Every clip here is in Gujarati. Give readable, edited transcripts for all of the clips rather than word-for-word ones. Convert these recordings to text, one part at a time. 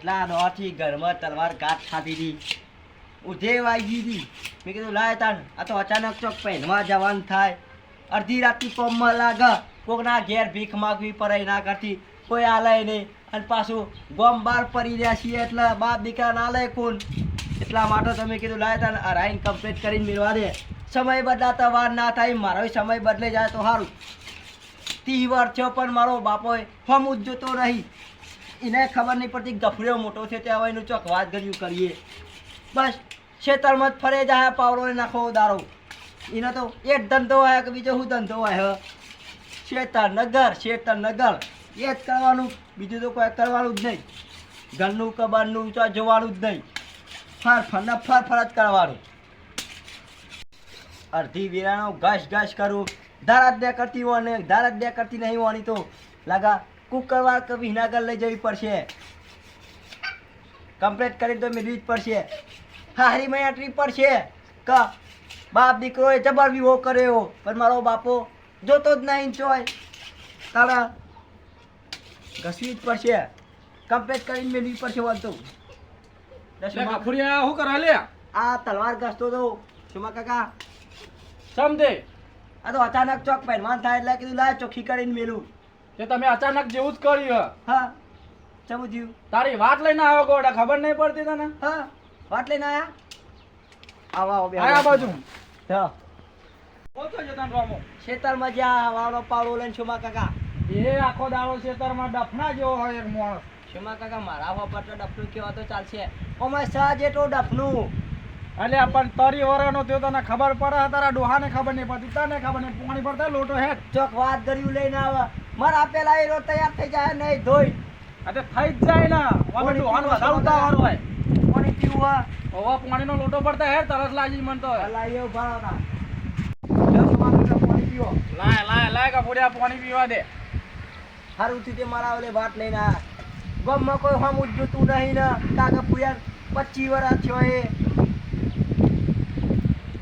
કેટલા દોથી ઘરમાં તલવાર ઘાત ખાધી હતી, ઉધે વાગી હતી. મેં કીધું લાય તાન આ તો અચાનક ચોક પહેરવા જવાનું થાય, અડધી રાતથી કોમમાં લાગે, કોકના ઘેર ભીખ માગવી પડે ના કરતી કોઈ આલે નહીં, અને પાછું ગોમ બાર પડી રહ્યા છીએ એટલે બાપ દીકરા ના લે કોણ. એટલા માટે તમે કીધું લાય તાન આ રાઈન કમ્પ્લીટ કરીને મિલવા દે. સમય બદલાતા વાર ના થાય, મારો સમય બદલે જાય તો સારું. 30 વર્ષ થયો પણ મારો બાપો હમ જ જોતો નહીં, એને ખબર નહીં પડતી ગફડિયો મોટો છે ત્યાં એનું ચોક વાત કર્યું કરીએ. બસ ખેતરમાં જ ફરે જાય, પાવડો નાખો દારો. એને તો એક ધંધો આવ્યો કે બીજો શું ધંધો આવ્યો? શેતર નગર એ જ કરવાનું, બીજું તો કોઈ કરવાનું જ નહીં. ઘરનું કબારનું તો જોવાનું જ નહીં, ફર જ કરવાનું. અડધી વેરાનો ઘાસ કરું, ધારા જ કરતી હોય ને ધારા જ કરતી નહીં હોવાની તો લાગા કુકરવાર કે વિનાગર લઈ જવી પડશે. કમ્પ્લીટ કરી તો મેળવી જ પડશે. હારી મેં આટલી પડશે કે બાપ દીકરોએ જબર વિવો કર્યો, પણ મારો બાપો જોતો જ નહીં ચોય, તારા ઘસવી જ પડશે. કમ્પ્લીટ કરીને મેળવી પડશે. વાંધો શું કરે લે? આ તલવાર ઘસતો તો સુમા કાકા સમજે આ તો અચાનક ચોક પહેરવાન થાય એટલે કીધું લાય ચોખ્ખી કરીને મેલું. કે તમે અચાનક જેવું જ કર્યું. હા સમજ્યું. તારી વાત લઈને આવ્યો ગોડા, ખબર નહીં પડતી તને? હા વાત લઈને આયા. આવા આયા બાજુ હા ઓછો જતા રામો ખેતરમાં જ્યાં વાળો પાવડો લઈને સુમા કાકા. એ આખો દાડો ખેતરમાં ડફના જેવો હોય એક માણસ. સુમા કાકા મારા હોપર તો ડફનું કેવા તો ચાલશે, ઓમાં સા જેટલો ડફનું. અલ્યા પણ તરી વરનો થયો તને ખબર પડે? તારા ડોહાને ખબર નહીં પડતી, તને ખબર નહીં. પાણી ભરતા લોટો હેઠ ચોક વાત કર્યું લઈને આવે, મારા પેલા એ રોજ તૈયાર થઈ જાય નહીં ધોઈ. આ તે થઈ જ જાય ને ઓમે ડોહાન વધારે ઉતાવળ હોય. પાણી પીવું ઓવા પાણીનો લોટો પડતા હેઠ તરસ લાગી મન તો. લાયો ભાવના લો સુમા કાકા પાણી પીવો. લાય કા પૂર્યા પાણી પીવા દે. હારું થી તે મારા ઓલે વાત લઈને આયા. ગમમાં કોઈ હમ ઉજતું નહીં ને કાકા પૂયા 25 વર્ષ થયો એ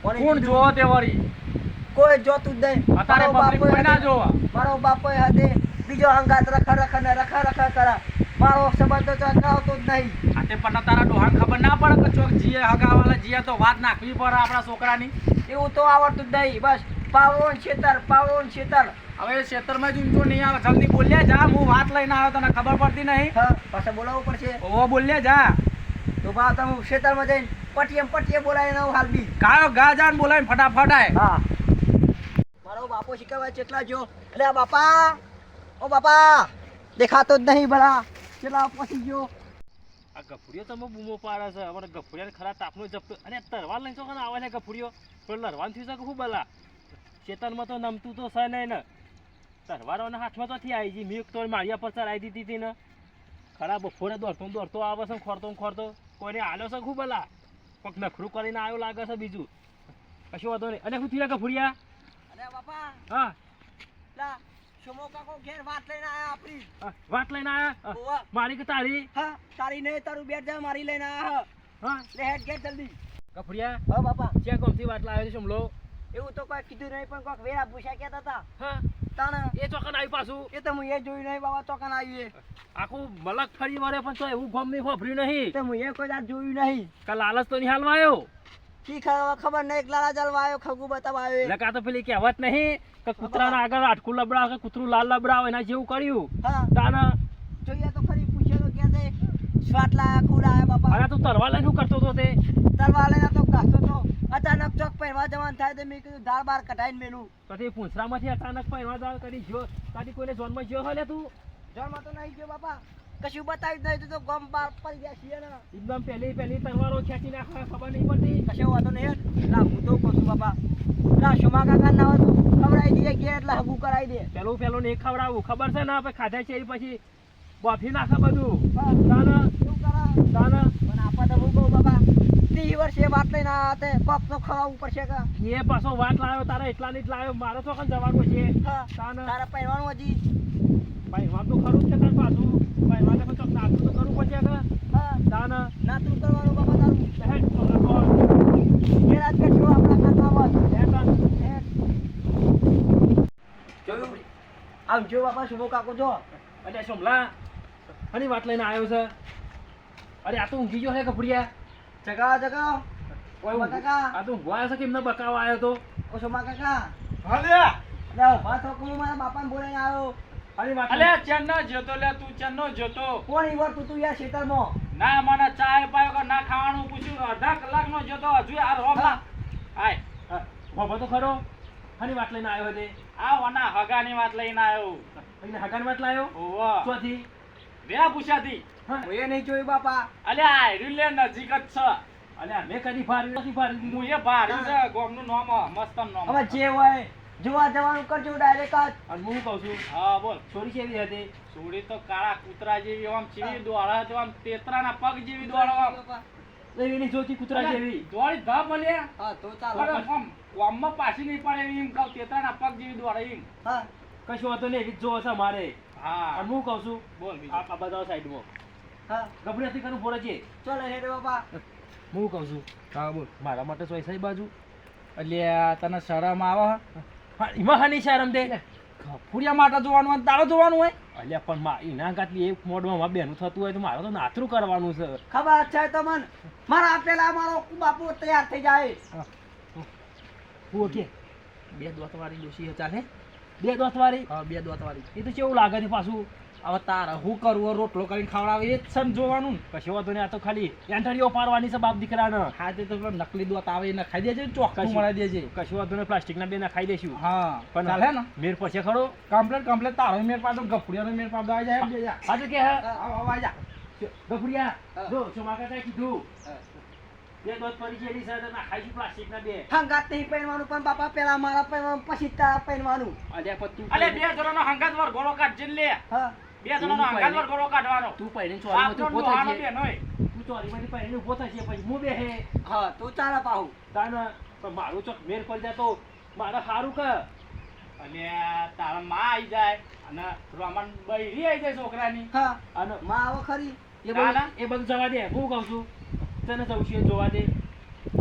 કોણ જોવો તે વળી? કોઈ જોતું જ નહીં. અત્યારે પબ્લિક કોઈ ના જોવા. મારો બાપો હાથે બીજો હંગાત રખા કરા. મારો સંબંધ તો ચકાવતો જ નહીં. આ તે પણ તારા ડોહાને ખબર ના પડે કે ચોક જીએ હગાવાલા જીએ તો વાત નાખવી પડે આપણા છોકરાની. એવું તો આવડતું જ નહીં. બસ પાવડો ને છેતર. હવે ખેતરમાં જ ઊંચો નહીં આવે. જલ્દી બોલ્યા જા, હું વાત લઈને આવ્યો, તને ખબર પડતી નહીં? હા પાછા બોલાવવું પડશે. ઓવો બોલ્યા જા. તો બા તમે ખેતરમાં જઈને પટીએ બોલાવીને આવું હાલ બી. કાયો ગા જાન બોલાવીને ફટાફટ આય. હા મારો બાપો શીખવાય કેટલા જો. એટલે આ બાપા, ઓ બાપા દેખાતો જ નહીં ભલા, કેટલા પહોંચી ગયો. આ ગફુડીઓ તમે બૂમો પાડે છે. અમારે ગફુડિયાને ખરા તાપનો જપતો. અને તરવાર લઈને ચોકન આવે ને ગફુડીઓ પણ લડવાનું થયું છે કે શું ભલા? ચેતનમાં તો નમતું તો છે નહીં ને. તરવારોના હાથમાં તો થી આવી ગઈ. મેં તો માળિયા પર ચડાવી દીધી હતી ને. ખરા બપોરે દોડતો આવે છે, ખોરતો કોઈને આલ્યો છે ખૂબ ભલા. કોઈક નખરું કરીને આવ્યો લાગે છે બીજું. કશું વાંધો નહીં. અને શું થયું ગફુડિયા? અને બાપા હા લા સુમો કાકો ઘેર વાત લઈને આયા આપણી. વાત લઈને આયા? મારી કે તારી? હા તારી નહીં, તારું બેટ જા, મારી લઈને આયા. હા લે હેડ ઘેર જલ્દી. ગફુડિયા હા બાપા ક્યાં કોમથી વાત લાવ્યો છે સમલો? એવું તો કોઈ કીધું નહીં, પણ કોઈક વેરા ભૂસા કહેતા હતા. હા તાણે એ ચોકન આવી પાછું. એ તો હું એ જોયું નહીં બાબા, ચોકન આવ્યું. આખું મલક ફરી વળે પણ તો એવું ગમ નહીં ખોભર્યું નહીં. તો હું એ કોઈ દાડ જોયું નહીં. કા લાલચ તો નહીં હાલવા આવ્યો? કી ખબર નહીં, એકલા જલવા આવ્યો, ખગું બતાવવા આવ્યો. એટલે કાં તો પેલી કહેવત નહીં કે કૂતરાના આગળ આટકું લબડાવે કે કૂતરું લાલ લબડાવે, એના જેવું કર્યું. હા તાના જોઈએ તો ખરી, પૂછ્યો તો ક્યાં છે સ્વાટ લાયા ખુલાયા બાપા. અરે તું તરવા લઈને શું કરતો હતો તે? તરવા લઈને તો ઘાસતો તો. અચાનક ચોક પહેરવા જવાનું થાય તો મેં કીધું દાળ બાર કઢાઈને મેલું. પછી પૂંછરામાંથી અચાનક પહેરવા જાવ કરી જો તારી કોઈને જોનમાં જ્યો હોય લે તું? જોરમાં તો નહીં ગયો બાપા, કશું બતાવી જ નહીં. તો ગમ બાર પડી ગયા છીએ ને. એકદમ પહેલી તલવારો ખેંચી નાખવા ખબર નહીં પડતી. કશો વાંધો નહીં. લા હું તો કહું છું બાપા, લા સુમા કાકા ના હોય તો ખવડાવી દઈએ ઘેર એટલે હગું કરાવી દે. પેલું નહીં ખવડાવું ખબર છે ને? આપણે ખાધા છે પછી બોફી નાખે બધું. હા તાના એવું કરા. તાના પણ આપા તો હું કહું બાપા, 30 વર્ષે વાત લઈને આવ્યા તે કોક તો ખવાવું પડશે કે. એ પાછો વાત લાવ્યો તારા એટલા નહીં લાવ્યો. મારે તો કન જવાનું છે. હા તાના તારા પહેરવાનું હજી. ભાઈ વાત તો ખરું જ છે તાર પાછું. ભાઈ વાત તો ચોક નાખવું તો કરવું પડશે કે. હા તાના નાતું કરવાનું બાપા તારું. હેડ ચોકન કોણ ઘેર આજ કરશો આપણા ખાતામાં. હેડ તાન જોયું આમ જો બાપા સુમો કાકો જો. અલ્યા સોમલા આની વાત લઈને આવ્યો છે. અરે આ તો ઊંઘી ગયો હે કપડિયા. જગાવો જગાવો. ઓય કાકા. આ તો ઊંઘવા આવ્યો છે કે એમને બકાવા આવ્યો તો? ઓ સોમા કાકા. હાલે લે ઉભા થો કે હું મારા બાપાને બોલાઈને આવ્યો. અરે વાત અલે ચેન્નો જોતો લે તું ચેન્નો જોતો કોણ ઈવર તું યાર ખેતરમાં? ના મને ચાય પાયો કે ના ખાવાનું પૂછ્યું અડધા કલાકનો જોતો હજુ આ રોમ હા. હાય બાબા તો ખરો. હાની વાત લઈને આવ્યો તે? આ વના હગાની વાત લઈને આવ્યો એને હગાન વાત લાયો? ઓવા ચોથી? વેલા પૂછ્યાથી હા. હું એ નહીં જોયું બાપા. અલે આ હેર્યું લે નજીક જ છે અલ્યા મેં કદી ફાર્યું નથી ફાર્યું હું દીધું. એ ભાર્યું છે ગોમનું નામ મસ્ત નામ હવે જે હોય જોવા જવાનું કરજો ડાયરેક્ટ જ. અને હું કહું છું હા બોલ છોરી કેવી હતી? સુડી તો કાળા કૂતરા જેવી આમ ચીવી દોડા તો આમ તેતરાના પગ જેવી દોડો આમ એની જોતી કૂતરા જેવી. દોડી ધા ભલે હા તો અરે ચાલો. આમ ગામમાં પાછી નહીં પડે એવી એમ કહું તેતરાના પગ જેવી દોડે એમ હા કશું હતો નહીં એવી જ જોવો છે મારે. હા અને હું કહું છું બોલ આ બીજું આ બધા સાઈડમાં હા ગભરી હતી કનું ફોડે છે. ચાલો હેડે બાપા. હું કહું છું હા બોલ મારા માટે ચોઈસ આવી બાજુ. અલ્યા તને શરમ આવે હા એમાં હાની શરમ દે. ફૂરિયા માટે જોવાનું હોય તારે જોવાનું હોય અલ્યા પણ એના ગાતલી એક મોડમાં મારા બેનું થતું હોય તો મારે તો નાતરું કરવાનું છે. ખબર છે તો મન મારા પેલા મારો બાપુ તૈયાર થઈ જાય. હું કે બે દોત વાળી ડોશી ચાલે બે દોત વાળી હા બે દોત વાળી એ તો કેવું લાગે છે પાછું. હવે તારે હું કરવું રોટલો કરીને ખવડાવે એ જ છે ને જોવાનું ને. કશો વાંધો નહીં આ તો ખાલી એન્ટરીઓ પાડવાની છે બાપ દીકરાને. હા તે તો પેલો નકલી દોત આવે એને ખાઈ દેજે ચોખ્ખું કશું. મળે દેજે કશો વાંધો નહીં પ્લાસ્ટિકના બે ના ખાઈ દઈશું. હા પણ ચાલે ને મેર પછી ખરો. કમ્પ્લેટ તારો મેર પાડો ગફડિયાનો મેર પાડો આવી જાય બે જા આજે કે હે આવી જા ગફડિયા હા. જો સોમાકાએ કીધું બે દોત પડી ગયેલી છે તો નાખાઈશું પ્લાસ્ટિકના બે. હંગાત નહીં પહેરવાનું પણ બાપા પેલા મારા પહેરવાનું પછી તારા પહેરવાનું. અલ્યા પણ તું અલે બે જણાનો હંગાત વર ગોળો કાઢજે ને લે હા બે જણાનો હંગાત વર ગોળો કાઢવાનો તું પહેરીને ચોરીમાંથી આપનો ઊભો ડોહાનો થજે બેન હોય તું ચોરીમાંથી પહેરીને ઊભો થશે પછી હું બે હે હા તું ચાલે પાહુ. તાને પણ મારું ચોક મેર પડી જાય તો મારે સારું કે. અને તારા માં આવી જાય અને રમણ બૈરી આવી જાય છોકરાની હા અને માં આવો ખરી. એ બધું જવા દે. હું કહું છું તને જવું છે જોવા દે.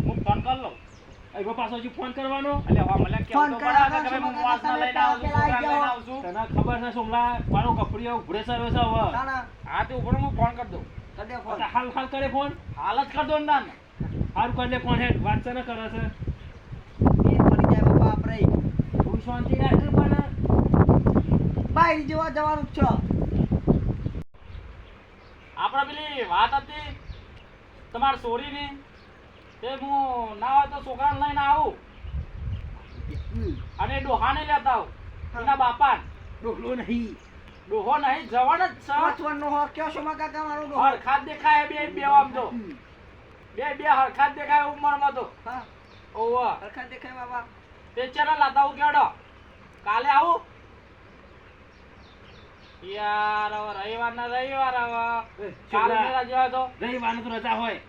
હું ફોન કર લઉં એમાં પાછો હજી ફોન કરવાનો. એટલે હવે મને કેવું ફોન તો કરા પડે કે ના, હું સોમા વાસના લઈને આવું છું પેલા છોકરાને લઈને આવી આવું છું તને ખબર છે સોમલા મારો કપડીઓ ઘોડે સર્વે છે હવે. તાના હા તે ઉપર હું ફોન કરી દઉં કદે ફોન. એટલે હાલ હાલ કરે ફોન. હાલ જ કરી દો ને તાન. હારું કરી લે ફોન હેડ વાત છે ને કરે છે. એ પડી જાય બાપા આપણે. થોડી શાંતિ રાખજે પણ. બાઈ જોવા જવાનું જ છે. આપણે પેલી વાત હતી તમારી સોરીની તે હું ના હોય તો છોકરાને લઈને આવું અને ડોહાને લેતા આવું એના બાપાને ડોકલો નહીં. ડોહો નહીં જવાન જ છે પાંચવાનો હો કયો સોમા કાકા મારો ડોહો. હરખાત દેખાય બે આમ તો બે હરખાત દેખાય ઉંમરમાં તો હા ઓવા હરખા દેખાય બાબા. તે ચાલે લાતા આવું કેડો કાલે આવું યાર હવે રવિવાર ના રવિવાર હવે કાલે મેળા જેવા તો રવિવારને તો રજા હોય.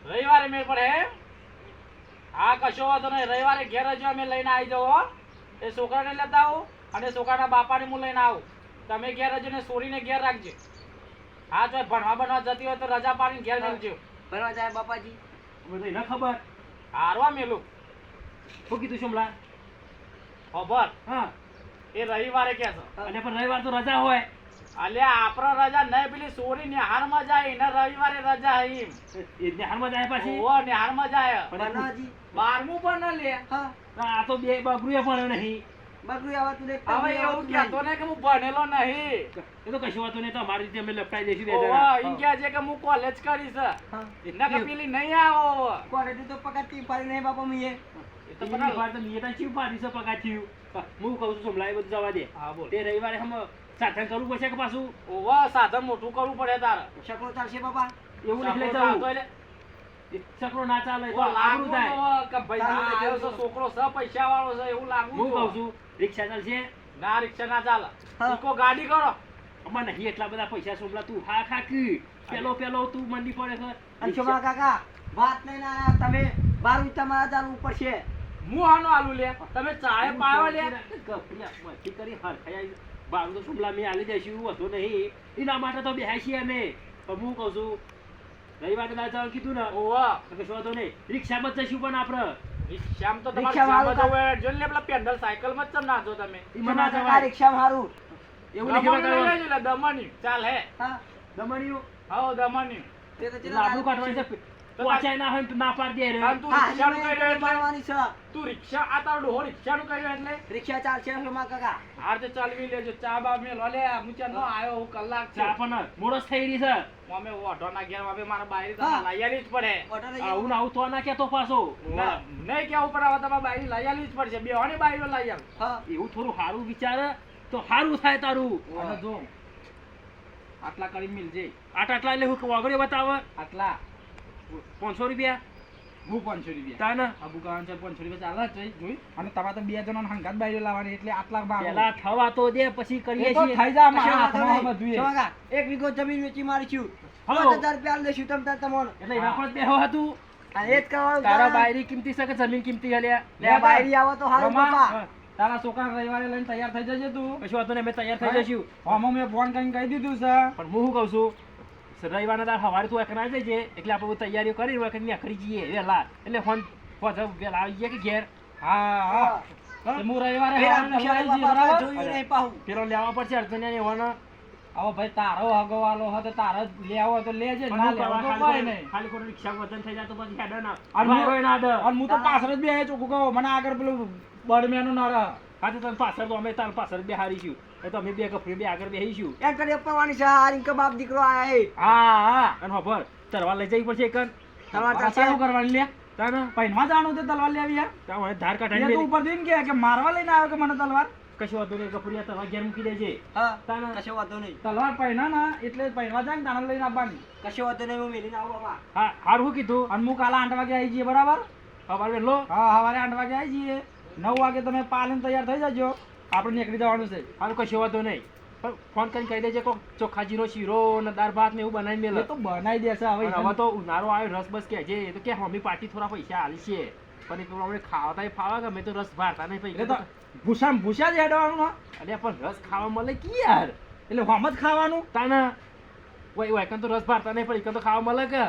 રવિવારે મેળ પડે હે હા કશો વાંધો નહીં રવિવારે ઘેર જ અમે લઈને આવી જાઓ હો. એ છોકરાને લેતા આવું અને છોકરાના બાપાને હું લઈને આવું તમે ઘેર જ ને સોરીને ઘેર રાખજો હા જો ભણવા બનવા જતી હોય તો રજા પાડીને ઘેર મેળજો ભરવા જાય બાપાજી. બધું એને ખબર. હારવા મેલું શું કીધું સોમલા? ખબર હા એ રવિવારે કે છે અને પણ રવિવાર તો રજા હોય. અલ્યા આપણા રજા નહીં પેલી સોરી નિહારમાં જાય એને રવિવારે રજા હે એમ એ નિહાળમાં જાય પાછી. ઓહો નિહારમાં જાય બનાવજી. 12મું પણ ન લે હા આ તો બે બગડું પણ નહીં. બગડું આવે તું દેખ. હવે એવું કહેતો ને કે હું ભણેલો નહીં એ તો કશું વાતો નહીં તો અમારી રીતે અમે લપટાઈ દઈશું બે ઓહો જણા. એમ કહે છે કે હું કોલેજ કરીશ હા એના કે પેલી નહીં આવો કોલેજ તો પગાર તી પાડી નહીં બાપા મીએ. એ તો તો બધા વાર તો નિયતા ચીવ પાડી છે પગા થયું. હું કહું છું સોમલા એ બધું જવા દે. હા બોલ તે રવિવારે હમ સાધન કરવું પડશે કે પાછું ઓહો સાધન મોટું કરવું પડે તારે શકલો ચાલશે બાપા. એવું નહીં લઈ સાંભળો તો જવું. એટલે ચક્રો ના ચાલે તો ઓ લાગુ આબરૂ થાય. તો કે ભાઈ તારે આ આવ્યો કેવું છે છોકરો છે પૈસા વાળો છે એવું લાગુ હું કહું છું રિક્ષા ચાલશે. ના રિક્ષા ના ચાલે હા. ઈકો ગાડી કરો અમાર નહીં એટલા બધા પૈસા સોમલા તું હા ખાકી પેલો તું મંડી પડે છે. અને સોમા કાકા વાત લઈને આયા તમે 12 તમારા ચાલવું પડશે. હું આનો આલુ લે તમે ચાય પાયો લે ગપડિયા કરી હરખાઈ બારું તો સોમલા મેં આલી દઈશું એવું હતું નહીં. એના માટે તો બેહાય છીએ અમે. પણ હું કહું છું રવિવારે ના જવાનું કીધું ને ઓહો તો કશું વાંધો નહીં. રિક્ષામાં જ જઈશું પણ આપણે. રિક્ષામાં તો તમારે રિક્ષામાં જામાં જવું હોય. જો ને પેલા પેન્ડલ સાયકલમાં જ ચમ ના જો તમે એમાં ના સોમા કાકા જવાય. રિક્ષામાં હારું. એવું નહીં દમણ કહેવાય લઈ લેજો લે, દમણ ચાલ હે હા દમણિયું હાઉ દમણની. તે તો ચેલા લાબુ કાઢવાની છે પહોંચાય ના હોય ને તો ના પાડી દે રે. અને તું હા, રિક્ષાનું હજી કર્યું એટલે મારવાની છે. તું રિક્ષા આ તારો ડોહો રિક્ષાનું કર્યું એટલે રિક્ષા ચાલશે હમણાં કાકા. હાર તો ચાલવી લેજો ચા બા મેલો લે મુચા નો આયો હું કલાક છે ચા પણ મોડસ થઈ રહી છે. અમે ઓઢો ના ઘેર અમે મારા બાયરી હા. તમે લઈ આલી જ પડે ઓટો લઈ આવું ને આવું તો ના કેતો પાછો. ના, નહીં કેવું પડે હવે તમારે બાયરી લઈ આલી જ પડશે બેવાની બાયરીઓ લઈ આલ હા. એવું થોડું સારું વિચારે તો સારું થાય તારું. અને જો આટલા કરી મિલજે આટલા એટલે હું વાગડ્યો બતાવે આટલા 500 રૂપિયા હું 500 રૂપિયા તાને આબુ કાન છે 500 રૂપિયા ચાલે જ જોઈ અને તમારે તો 2 જણાને હંગાત બાયરો લાવવાની એટલે આટલા ભાવ પેલા થવા તો દે પછી કરીએ એ તો છીએ. થઈ જા કશો મારા વાંધો હાથમાં નહીં. બધું એ. જો કાકા, 1 વીઘો જમીન વેચી મારીશું. હાલો. 5000 રૂપિયા લેશું તમ તાર તમોને. એટલે એના પર બેહો હતું. આ એ જ કરવાનું તારા તારા. બાયરી કિંમતી છે કે જમીન કિંમતી છે લ્યા? લે આ બાયરી આવો તો હારું રમા. બાપા. હા. તારા છોકરા રવિવારે લઈને તૈયાર થઈ જજે તું કશું વાંધો નહીં, અમે તૈયાર થઈ જઈશું. આમાં મેં ફોન કરીને કહી દીધું છે પણ હું શું કહું છું, રવિવારના દાડ સવારે તું એકના જજે એટલે આપણે બધી તૈયારીઓ કરી હોય કે નીકળી જઈએ વહેલા. એટલે ફોન વહેલા આવી જઈએ કે ઘેર હા હા તો હું રવિવારે ફેર સવારે પૂછ્યા લઈ જઈએ, બાપા, બરાબર? જોયું નહીં પાહું. પેલો લેવા પડશે અડચણિયા હોવાનો. હવે ભાઈ તારો હગવાલો હોય તો તારે જ લેવો હોય તો લેજે પણ ના હું લેવો કરવા તો કોઈ ખાલી નહીં ખાલી ખોટું રિક્ષા વજન થઈ જાય તો પછી હેડે ના. અને વાયરોય ના દે. અને હું તો પાછળ જ બે ચોખ્ખું કહું મને આગળ પેલું બળમેનું ના રહે હા તો તને પાછળ તો અમે તાર પાછળ બે હારીશું. એ તો અમે બે કપડી બે આગળ બેહીશું. એમ કરી અપવાની છે. આ રીંકે બાપ દીકરો આયા હે. હા હા અને ખબર તરવા લઈ જવી પડશે એકન. તલવાર ચાલશે. શું કરવાની લે તાને પૈનમાં જાણું તે તલવાર લેવી હે? ત્યાં મને ધાર એ કાઢાની તો મેલી. ઉપરથી એમ કે મારવા લઈને આવ્યો કે મને તલવાર કશું વાંધો નહીં, કપડિયા તરવા ઘેર મૂકી દેજે. હા. તાને કશો વાંધો નહીં. તલવાર પૈના ના એટલે પૈનવા જાય ને તાણે લઈને આવવાની કશો વાંધો નહીં. હું મેલીને આવું બાપા. હા હારું શું કીધું? અને હું કાલે 8 વાગે આવી જઈએ બરાબર સવારે વહેલો. હા સવારે 8 વાગે આવી જઈએ 9 વાગે તમે પાલીને તૈયાર થઈ જજો આપણે નીકળી જવાનું છે હારું કશું વાંધો નહીં. પણ ફોન કરીને કહી દેજે કોક ચોખાજીનો શીરો ને દાળ ભાત ને એવું બનાવી એ મેલે. તો બનાવી દેશે હવે પણ હવે તો ઉનાળો આવ્યો, રસ બસ કે છે એ તો કે મમ્મી પાર્ટી થોડા પૈસા આલી છે પણ એ પ્રમાણે ખાવાતા ફાવે કે મેં તો રસ ભારતા નહીં એટલે પૈસા. તો ભૂસા જ હેડવાનું ના અલ્યા પણ રસ ખાવા મળે કે યાર. એટલે હમ જ ખાવાનું તાના વય એકન તો રસ ભારતા નહીં પણ એકન તો ખાવા મળે કે.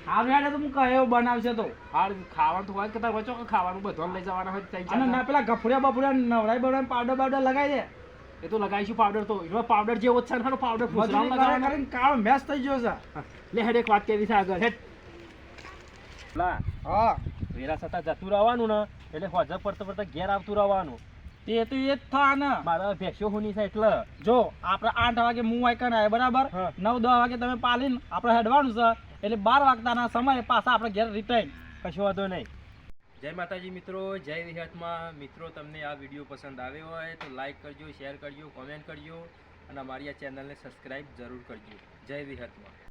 સારું હેડે તો હું કહ્યો બનાવશે તો હાર ખાવાનું તો હોય કે તાર વચો ખાવાનું બધું લઈ જવાના હોય ત્રણ ચાર અને ના પેલા ગફુડિયા બફુડિયા નવડાઈ બવડાઈ પાવડર બાવડર લગાવી દે એ તો લગાવીશું પાવડર. તો એમાં પાવડર જેવો જ છે ને પાવડર મજૂરી લગાવવાનો. કરીને કાળો મેસ થઈ ગયો છે લે હેડ એક વાત કેવી છે આગળ હેડ. લા હા વેરા છતાં જતું રહેવાનું ને એટલે હોજર પડતા પડતા ઘેર આવતું રહેવાનું. તે તો એ જ થા ને મારા ભેંસો હોની છે એટલે. જો આપણે 8 વાગે હું વાયકન આવે બરાબર હા. 9-10 વાગે તમે પાલીને આપણે હેડવાનું છે એટલે 12 વાગતાના સમયે પાછા આપણે ઘેર રિટર્ન કશો વાંધો નહીં. જય માતાજી મિત્રો, જય વિહતમાં. મિત્રો તમને આ વિડીયો પસંદ આવ્યો હોય તો લાઈક કરજો, શેર કરજો, કોમેન્ટ કરજો અને અમારી આ ચેનલને સબસ્ક્રાઈબ જરૂર કરજો. જય વિહતમાં.